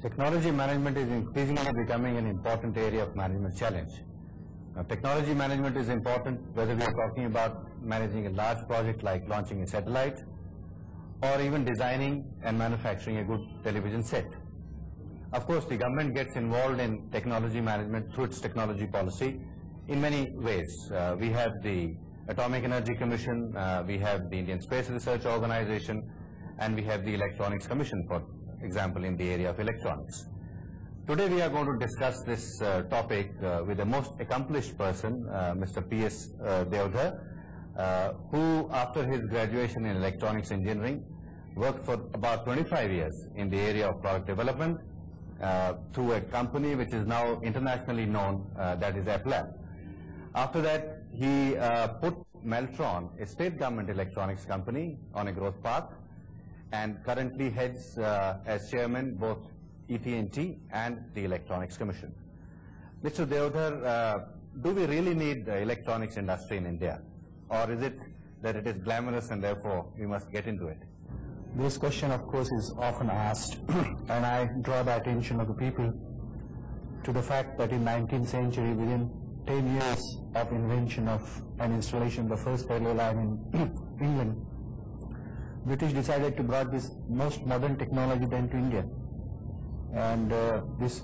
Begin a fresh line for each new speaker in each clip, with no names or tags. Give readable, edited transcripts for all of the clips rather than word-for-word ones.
Technology management is increasingly becoming an important area of management challenge. Now, technology management is important whether we are talking about managing a large project like launching a satellite or even designing and manufacturing a good television set. Of course, the government gets involved in technology management through its technology policy in many ways. We have the Atomic Energy Commission, we have the Indian Space Research Organization, and we have the Electronics Commission, for example, in the area of electronics. Today we are going to discuss this topic with the most accomplished person, Mr. P.S. Deodhar, who after his graduation in electronics engineering worked for about 25 years in the area of product development through a company which is now internationally known, that is Applab. After that, he put Meltron, a state government electronics company, on a growth path, and currently heads as chairman both ET&T and the Electronics Commission. Mr. Deodhar, do we really need the electronics industry in India, or is it that it is glamorous and therefore we must get into it?
This question, of course, is often asked, and I draw the attention of the people to the fact that in 19th century, within 10 years of invention of and installation of the first railway line in England, British decided to bring this most modern technology then to India. And this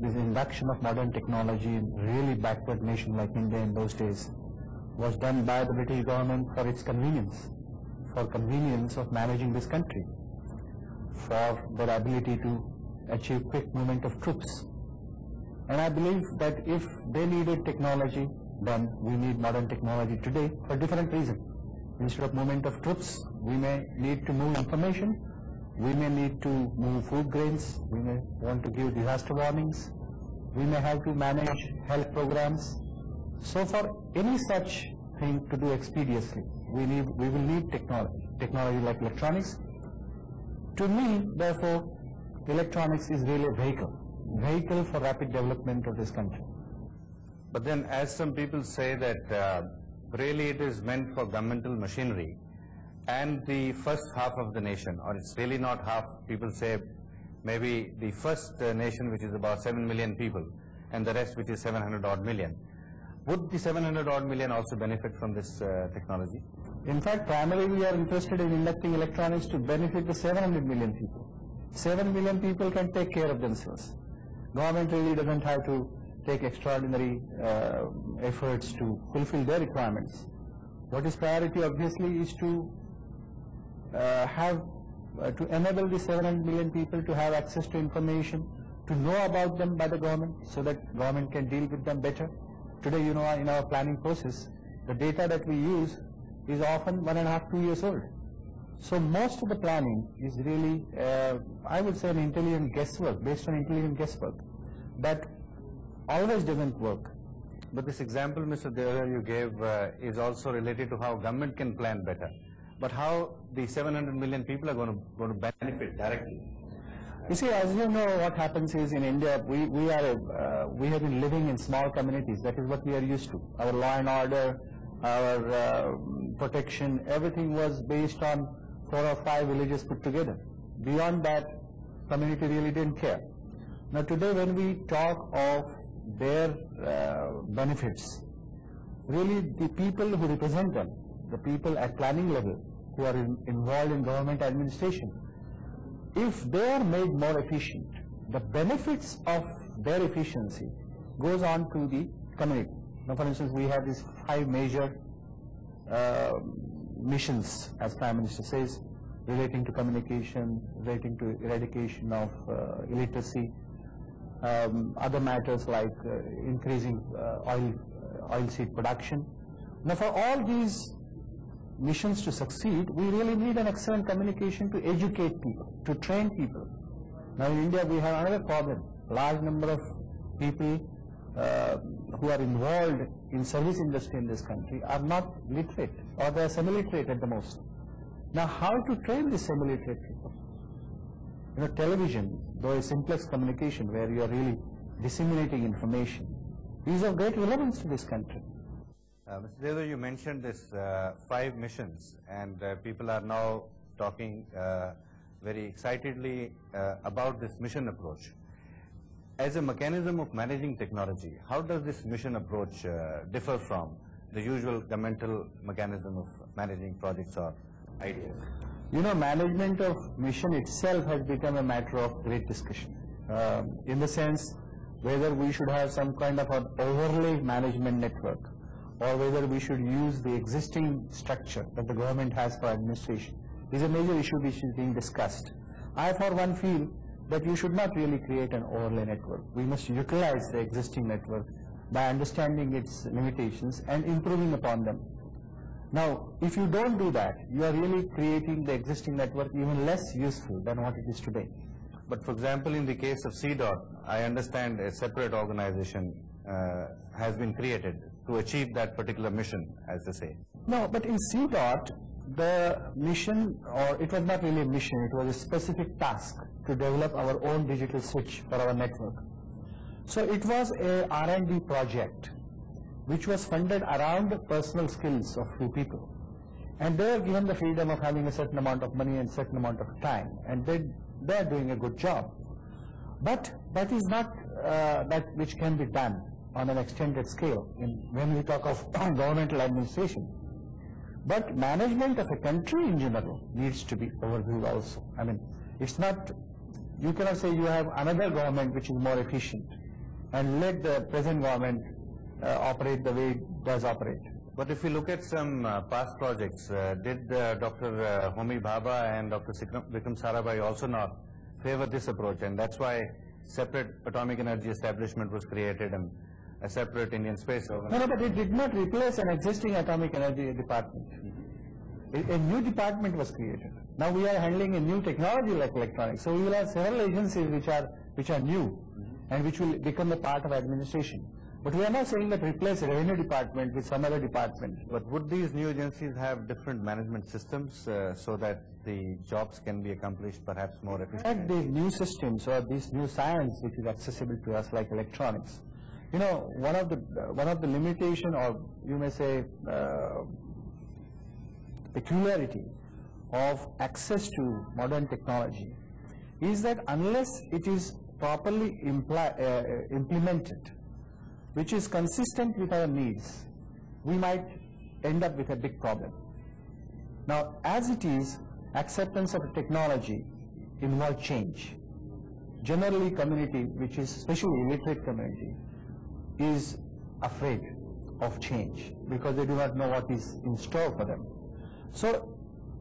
induction of modern technology in really backward nation like India in those days was done by the British government for its convenience, of managing this country, for their ability to achieve quick movement of troops. And I believe that if they needed technology, then we need modern technology today for different reasons. Instead of movement of troops, we may need to move information, we may need to move food grains, we may want to give disaster warnings, we may have to manage health programs. So for any such thing to do expeditiously, we will need technology like electronics. To me, therefore, electronics is really a vehicle for rapid development of this country.
But then, as some people say that really it is meant for governmental machinery and the first half of the nation, or it's really not half. People say maybe the first nation, which is about 7 million people, and the rest, which is 700 odd million. Would the 700 odd million also benefit from this technology?
In fact, primarily we are interested in inducting electronics to benefit the 700 million people. 7 million people can take care of themselves. Government really doesn't have to take extraordinary efforts to fulfill their requirements. What is priority obviously is to to enable the 700 million people to have access to information, to know about them by the government, so that government can deal with them better. Today, you know, in our planning process, the data that we use is often 1.5 to 2 years old. So most of the planning is really, I would say, an intelligent guesswork, based on intelligent guesswork, that always doesn't work.
But this example, Mr. Deodhar, you gave is also related to how government can plan better. But how the 700 million people are going to benefit directly?
You see, as you know, what happens is in India, we have been living in small communities. That is what we are used to. Our law and order, our protection, everything was based on 4 or 5 villages put together. Beyond that, community really didn't care. Now today, when we talk of their benefits, really the people who represent them, the people at planning level who are involved in government administration, if they are made more efficient, the benefits of their efficiency goes on to the community. Now, for instance, we have these 5 major missions, as Prime Minister says, relating to communication, relating to eradication of illiteracy, other matters like increasing oilseed production. Now, for all these missions to succeed, we really need an excellent communication to educate people, to train people. Now in India, we have another problem. Large number of people who are involved in service industry in this country are not literate, or they are semi-literate at the most. Now how to train these semi-literate people? You know, television, though a simplex communication where you are really disseminating information, is of great relevance to this country.
Mr. Deodhar, you mentioned this 5 missions, and people are now talking very excitedly about this mission approach. As a mechanism of managing technology, how does this mission approach differ from the usual governmental mechanism of managing projects or ideas?
You know, management of mission itself has become a matter of great discussion. In the sense whether we should have some kind of an overlay management network or whether we should use the existing structure that the government has for administration is a major issue which is being discussed. I for one feel that you should not really create an overlay network. We must utilize the existing network by understanding its limitations and improving upon them. Now, if you don't do that, you are really creating the existing network even less useful than what it is today.
But for example, in the case of CDOT, I understand a separate organization has been created to achieve that particular mission, as they say.
No, but in CDOT, the mission, or it was not really a mission, it was a specific task to develop our own digital switch for our network. So it was a R&D project which was funded around the personal skills of few people. And they are given the freedom of having a certain amount of money and certain amount of time, and they are doing a good job. But that is not that which can be done on an extended scale when we talk of governmental administration. But management of a country in general needs to be overviewed also. I mean, it's not, you cannot say you have another government which is more efficient and let the present government operate the way it does operate.
But if you look at some past projects, did Dr. Homi Bhabha and Dr. Vikram Sarabhai also not favor this approach? And that's why separate atomic energy establishment was created and a separate Indian space organization.
No, but it did not replace an existing atomic energy department. A new department was created. Now we are handling a new technology like electronics. So we will have several agencies which are new and which will become a part of administration. But we are not saying that replace the revenue department with some other department.
But would these new agencies have different management systems so that the jobs can be accomplished perhaps more efficiently?
And these new systems or this new science which is accessible to us like electronics. You know, one of the limitation, or you may say peculiarity of access to modern technology is that unless it is properly implemented, which is consistent with our needs, we might end up with a big problem. Now, as it is, acceptance of technology involves change. Generally, community, which is especially illiterate community, is afraid of change because they do not know what is in store for them. So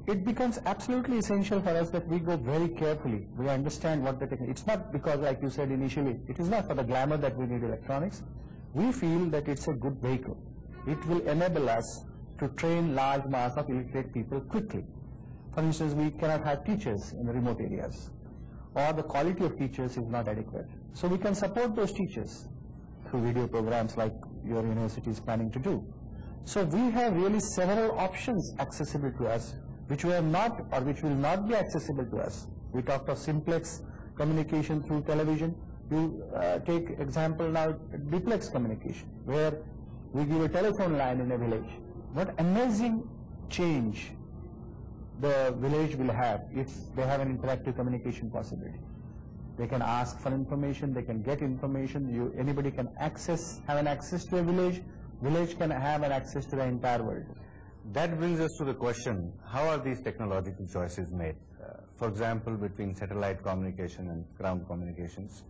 it becomes absolutely essential for us that we go very carefully. We understand what the technology. It's not because, like you said initially, it is not for the glamour that we need electronics. We feel that it's a good vehicle. It will enable us to train large mass of illiterate people quickly. For instance, we cannot have teachers in the remote areas, or the quality of teachers is not adequate. So we can support those teachers through video programs like your university is planning to do. So we have really several options accessible to us, which were not or which will not be accessible to us. We talked of simplex communication through television. You take example now, duplex communication, where we give a telephone line in a village. What amazing change the village will have if they have an interactive communication possibility. They can ask for information, they can get information, anybody can have an access to a village can have an access to the entire world.
That brings us to the question, how are these technological choices made? For example, between satellite communication and ground communications,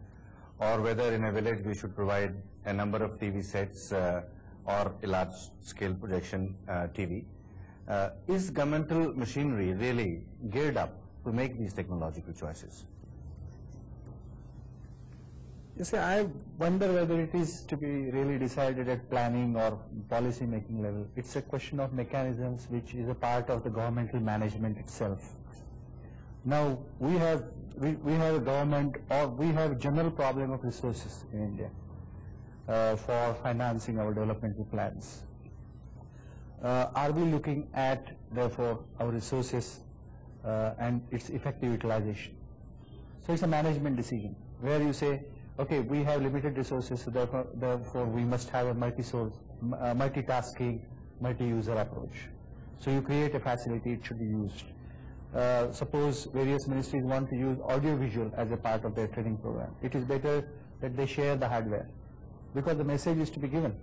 or whether in a village we should provide a number of TV sets or a large scale projection TV. Is governmental machinery really geared up to make these technological choices?
You see, I wonder whether it is to be really decided at planning or policy making level. It's a question of mechanisms which is a part of the governmental management itself. Now, we have a government, or we have a general problem of resources in India for financing our developmental plans. Are we looking at, therefore, our resources and its effective utilization? So it's a management decision where you say, okay, we have limited resources, so therefore we must have a multitasking, multi-user approach. So you create a facility, it should be used. Suppose various ministries want to use audiovisual as a part of their training program. It is better that they share the hardware, because the message is to be given.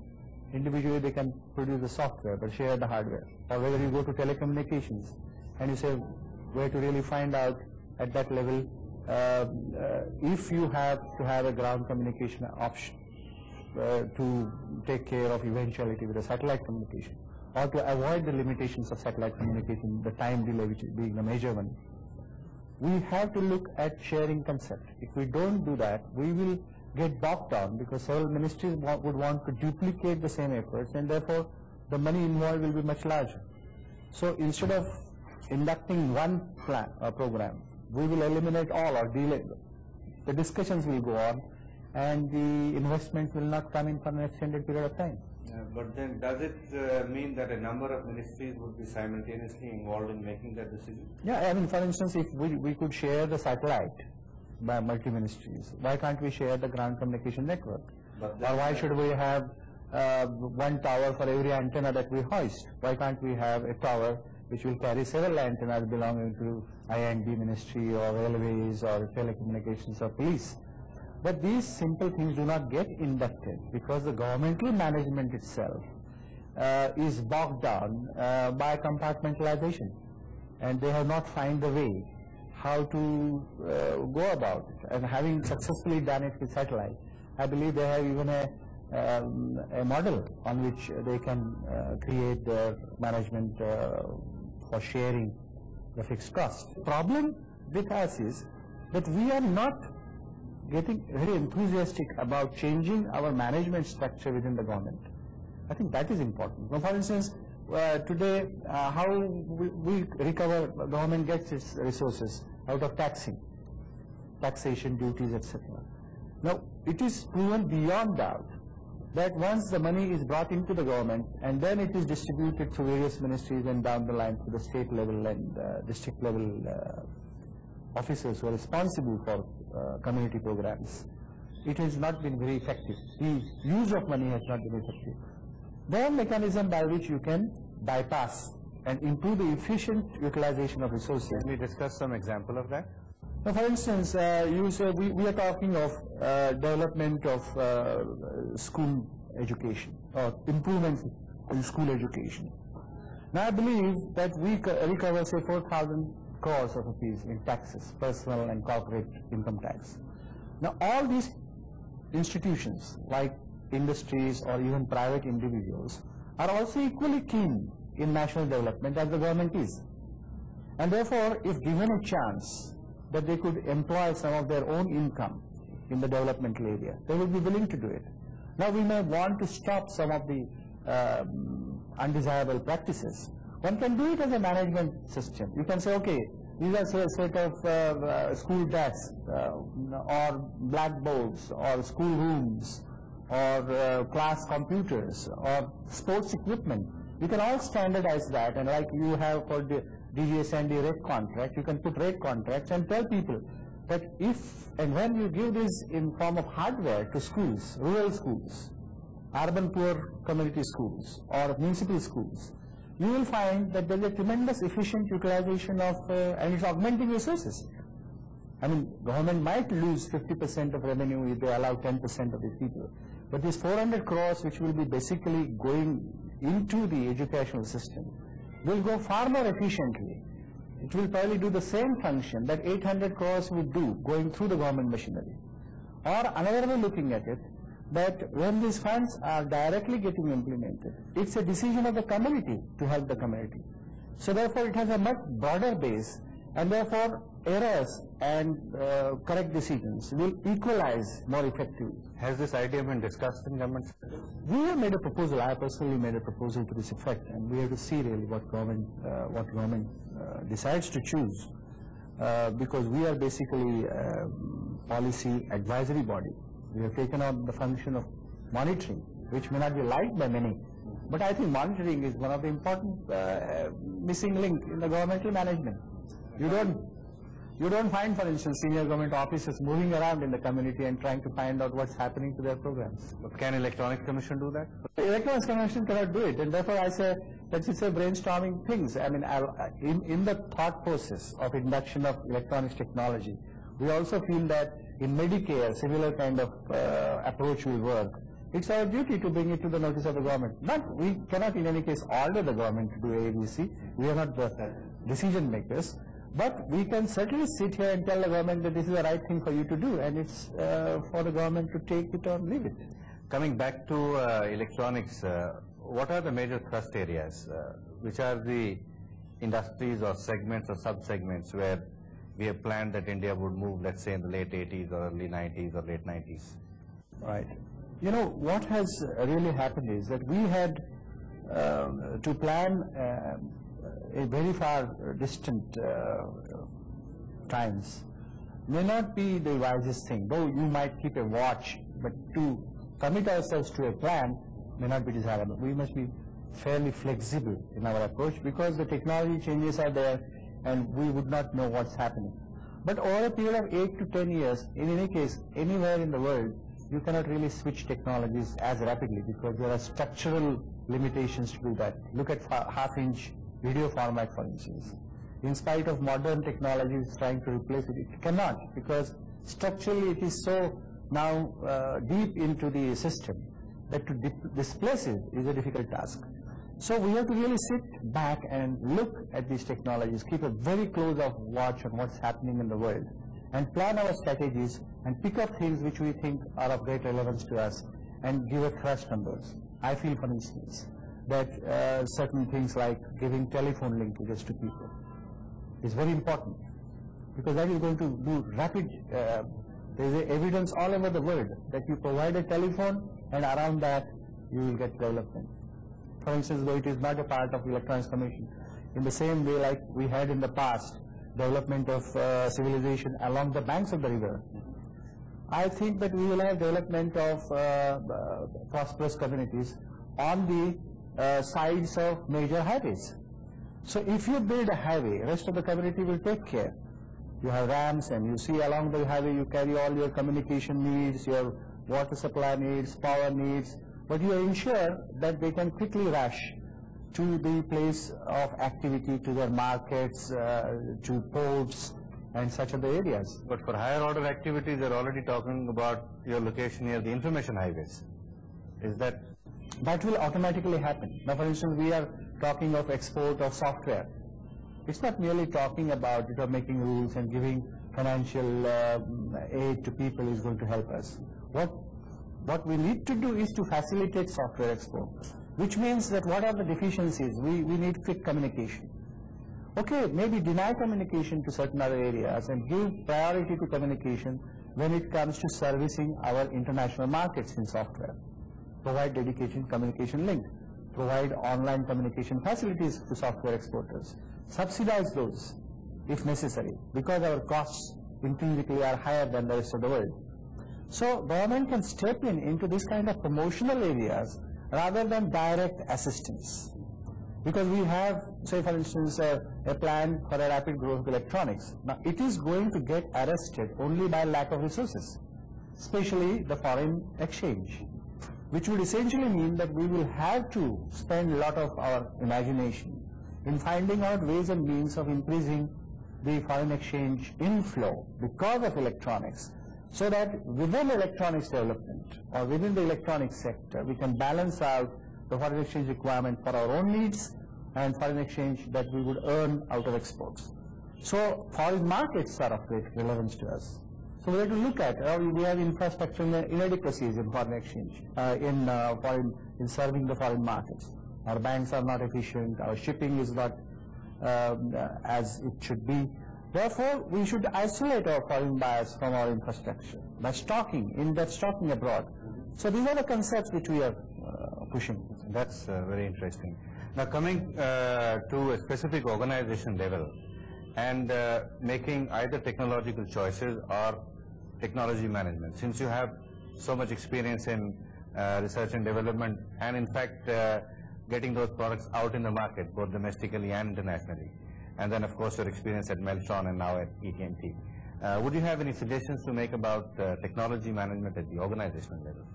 Individually they can produce the software, but share the hardware. Or whether you go to telecommunications and you say where to really find out at that level if you have to have a ground communication option to take care of eventuality with a satellite communication, or to avoid the limitations of satellite communication, the time delay which is being a major one. We have to look at sharing concept. If we don't do that, we will get bogged down, because several ministries would want to duplicate the same efforts, and therefore the money involved will be much larger. So instead of inducting one program, we will eliminate all or delay. The discussions will go on, and the investment will not come in for an extended period of time.
But then does it mean that a number of ministries would be simultaneously involved in making that decision?
Yeah, I mean, for instance, if we could share the satellite by multi-ministries, why can't we share the ground communication network? Or why should we have one tower for every antenna that we hoist? Why can't we have a tower which will carry several antennas belonging to I&D ministry or railways or telecommunications or police? But these simple things do not get inducted because the governmental management itself is bogged down by compartmentalization, and they have not found the way how to go about it. And having successfully done it with satellite, I believe they have even a model on which they can create their management for sharing the fixed cost. Problem with us is that we are not getting very enthusiastic about changing our management structure within the government. I think that is important. Now, for instance, today how we recover, government gets its resources out of taxation, duties, etc. Now, it is proven beyond doubt that once the money is brought into the government and then it is distributed through various ministries and down the line to the state level and district level officers who are responsible for community programs, it has not been very effective. The use of money has not been effective. There are mechanisms by which you can bypass and improve the efficient utilization of resources.
Can we discuss some example of that?
Now, for instance, you say we are talking of development of school education or improvements in school education. Now, I believe that we recover, say, 4,000 crores of rupees in taxes, personal and corporate income tax. Now, all these institutions, like industries or even private individuals, are also equally keen in national development as the government is. And therefore, if given a chance that they could employ some of their own income in the developmental area, they will be willing to do it. Now, we may want to stop some of the undesirable practices. One can do it as a management system. You can say, okay, these are a set of school desks or blackboards or school rooms or class computers or sports equipment. You can all standardize that, and like you have for the DGS&D rate contract, you can put rate contracts and tell people that if and when you give this in form of hardware to schools, rural schools, urban poor community schools or municipal schools, you will find that there is a tremendous efficient utilization of, and it's augmenting resources. I mean, government might lose 50% of revenue if they allow 10% of these people. But these 400 crores which will be basically going into the educational system will go far more efficiently. It will probably do the same function that 800 crores would do going through the government machinery. Or another way looking at it, that when these funds are directly getting implemented, it's a decision of the community to help the community. So therefore it has a much broader base, and therefore errors and correct decisions will equalize more effectively.
Has this idea been discussed in government?
We have made a proposal, I personally made a proposal to this effect, and we have to see really what government decides to choose, because we are basically a policy advisory body. We have taken on the function of monitoring, which may not be liked by many, but I think monitoring is one of the important missing link in the governmental management. You don't find, for instance, senior government officers moving around in the community and trying to find out what's happening to their programs.
But can Electronics Commission do that?
The Electronics Commission cannot do it, and therefore I say that it's a brainstorming things. I mean, in the thought process of induction of electronics technology, We also feel that in Medicare, similar kind of approach will work. It's our duty to bring it to the notice of the government. We cannot in any case order the government to do ABC. We are not the decision makers. But we can certainly sit here and tell the government that this is the right thing for you to do, and it's for the government to take it or leave it.
Coming back to electronics, what are the major thrust areas? Which are the industries or segments or sub-segments where we have planned that India would move, let's say, in the late 80s or early 90s or late 90s?
Right. You know, what has really happened is that we had to plan a very far distant times may not be the wisest thing, though you might keep a watch, but to commit ourselves to a plan may not be desirable. We must be fairly flexible in our approach because the technology changes are there and we would not know what's happening. But over a period of 8 to 10 years, in any case, anywhere in the world, you cannot really switch technologies as rapidly because there are structural limitations to do that. Look at half-inch video format, for instance. In spite of modern technologies trying to replace it, it cannot, because structurally it is so now deep into the system that to displace it is a difficult task. So we have to really sit back and look at these technologies, keep a very close watch on what's happening in the world, and plan our strategies and pick up things which we think are of great relevance to us and give a thrust on those. I feel, for instance, that certain things like giving telephone linkages to people is very important, because that is going to do rapid, there is evidence all over the world that you provide a telephone and around that you will get development. For instance, though it is not a part of electronics commission, in the same way like we had in the past development of civilization along the banks of the river, I think that we will have development of prosperous communities on the sides of major highways. So if you build a highway, rest of the community will take care. You have ramps and you see along the highway you carry all your communication needs, your water supply needs, power needs, but you ensure that they can quickly rush to the place of activity, to their markets, to ports and such other areas.
But for higher order activities, they're already talking about your location near the information highways. Is that?
That will automatically happen. Now, for instance, we are talking of export of software. It's not merely talking about it or making rules and giving financial aid to people is going to help us. What we need to do is to facilitate software export, which means that what are the deficiencies? We need quick communication. Okay, maybe deny communication to certain other areas and give priority to communication when it comes to servicing our international markets in software. Provide dedicated communication link, provide online communication facilities to software exporters, subsidize those if necessary, because our costs intrinsically are higher than the rest of the world. So government can step into this kind of promotional areas rather than direct assistance. Because we have, say for instance, a plan for a rapid growth of electronics. Now it is going to get arrested only by lack of resources, especially the foreign exchange, which would essentially mean that we will have to spend a lot of our imagination in finding out ways and means of increasing the foreign exchange inflow because of electronics, so that within electronics development or within the electronics sector, we can balance out the foreign exchange requirement for our own needs and foreign exchange that we would earn out of exports. So foreign markets are of great relevance to us. So we have to look at, we have infrastructural inadequacies in foreign exchange, in serving the foreign markets. Our banks are not efficient, our shipping is not as it should be. Therefore, we should isolate our foreign buyers from our infrastructure by stocking, in-depth stocking abroad. So these are the concepts which we are pushing.
That's very interesting. Now coming to a specific organization level and making either technological choices or technology management, since you have so much experience in research and development and in fact getting those products out in the market both domestically and internationally, and then of course your experience at Meltron and now at ET&T. Would you have any suggestions to make about technology management at the organizational level?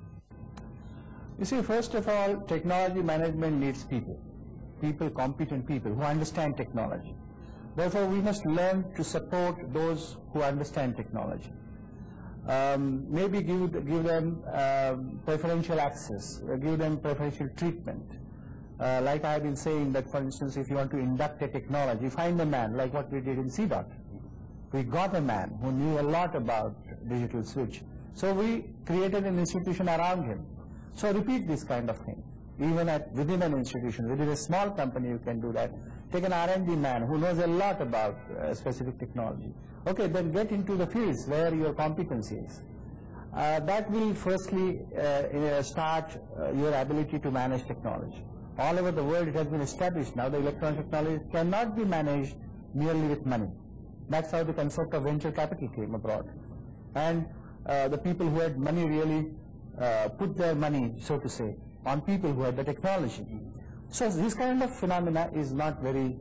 You see, first of all, technology management needs people, competent people who understand technology. Therefore, we must learn to support those who understand technology. Maybe give them preferential access, give them preferential treatment. Like I have been saying that, for instance, if you want to induct a technology, find a man, like what we did in CDOT. We got a man who knew a lot about digital switch. So we created an institution around him. So repeat this kind of thing. Even within an institution, within a small company you can do that. Take an R&D man who knows a lot about specific technology. Okay, then get into the fields where your competency is. That will firstly start your ability to manage technology. All over the world it has been established now the electronic technology cannot be managed merely with money. That's how the concept of venture capital came abroad. And the people who had money really put their money, so to say, on people who had the technology. So this kind of phenomena is not very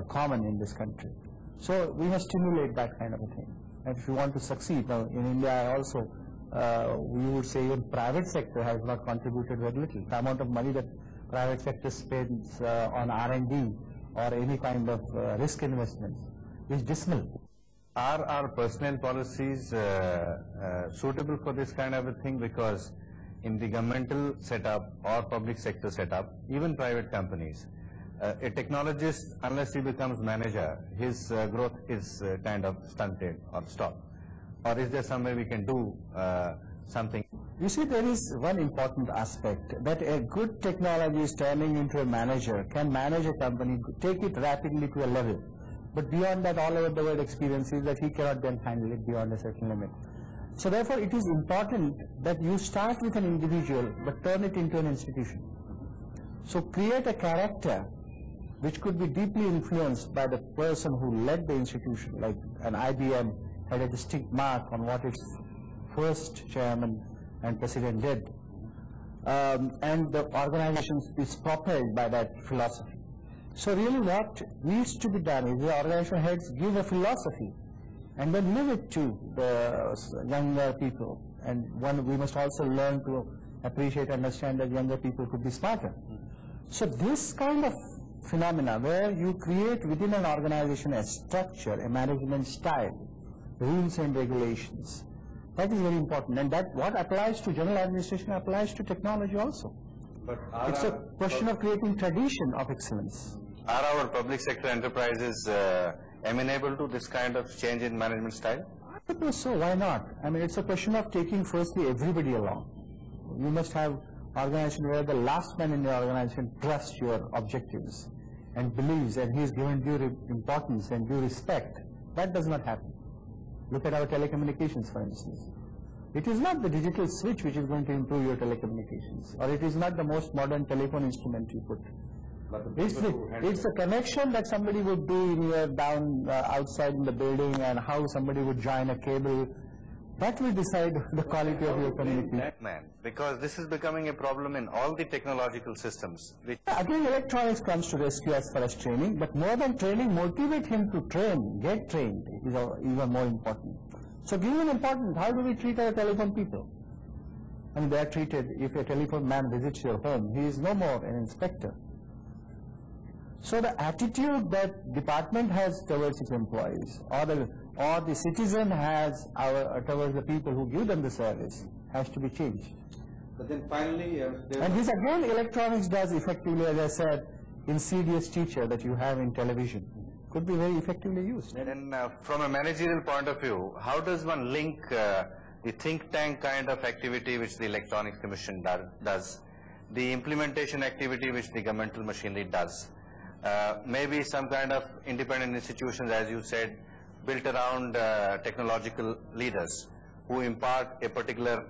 common in this country. So we must stimulate that kind of a thing. And if you want to succeed, now in India also, we would say even private sector has not contributed very little. The amount of money that private sector spends on R&D or any kind of risk investments is dismal.
Are our personnel policies suitable for this kind of a thing? Because in the governmental setup or public sector setup, even private companies, a technologist, unless he becomes manager, his growth is kind of stunted or stopped. Or is there some way we can do something?
You see, there is one important aspect, that a good technologist turning into a manager can manage a company, take it rapidly to a level. But beyond that, all over the world experience is that he cannot then handle it beyond a certain limit. So therefore, it is important that you start with an individual, but turn it into an institution. So create a character which could be deeply influenced by the person who led the institution, like an IBM had a distinct mark on what its first chairman and president did. And the organization is propelled by that philosophy. So really what needs to be done is the organization heads give a philosophy and then live it to the younger people. And we must also learn to appreciate and understand that younger people could be smarter. So this kind of phenomena where you create within an organization a structure, a management style, rules and regulations, that is very important. And that what applies to general administration applies to technology also.
But
it's a question of creating tradition of excellence.
Are our public sector enterprises amenable to this kind of change in management style?
I suppose so, why not? I mean, it's a question of taking firstly everybody along. You must have organization where the last man in the organization trusts your objectives and believes and he is given due importance and due respect. That does not happen. Look at our telecommunications, for instance. It is not the digital switch which is going to improve your telecommunications, or it is not the most modern telephone instrument you put. It's the connection that somebody would do in your outside in the building, and how somebody would join a cable. That will decide the quality of your communication.
Because this is becoming a problem in all the technological systems.
Again, electronics comes to rescue as far as training, but more than training, motivate him to train, get trained is even more important. So give him importance. How do we treat our telephone people? I mean, they are treated, if a telephone man visits your home, he is no more an inspector. So the attitude that department has towards its employees, or the citizen has towards the people who give them the service, has to be changed.
But then finally,
and this again electronics does effectively, as I said, insidious teacher that you have in television could be very effectively used.
And from a managerial point of view, how does one link the think tank kind of activity which the Electronics Commission does, the implementation activity which the governmental machinery does, maybe some kind of independent institutions, as you said, built around technological leaders who impart a particular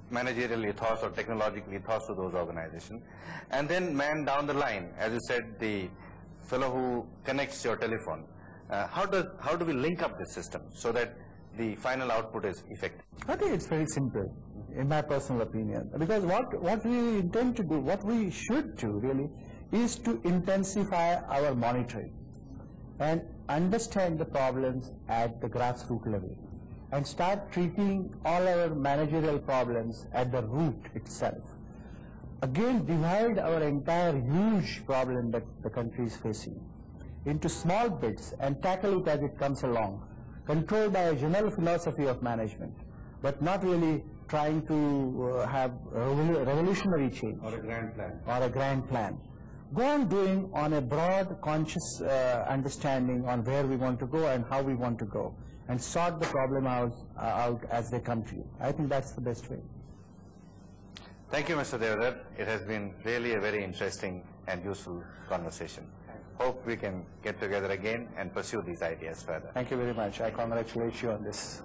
managerial ethos or technological ethos to those organizations, and then man down the line, as you said, the fellow who connects your telephone. How do we link up this system so that the final output is effective?
I think it's very simple, in my personal opinion, because what we intend to do, what we should do really, is to intensify our monitoring and understand the problems at the grassroots level and start treating all our managerial problems at the root itself. Again, divide our entire huge problem that the country is facing into small bits and tackle it as it comes along, controlled by a general philosophy of management, but not really trying to have a revolutionary change.
Or a grand plan.
Or a grand plan. Go on doing on a broad, conscious understanding on where we want to go and how we want to go, and sort the problem out as they come to you. I think that's the best way.
Thank you, Mr. Devdutt. It has been really a very interesting and useful conversation. Hope we can get together again and pursue these ideas further.
Thank you very much. I congratulate you on this.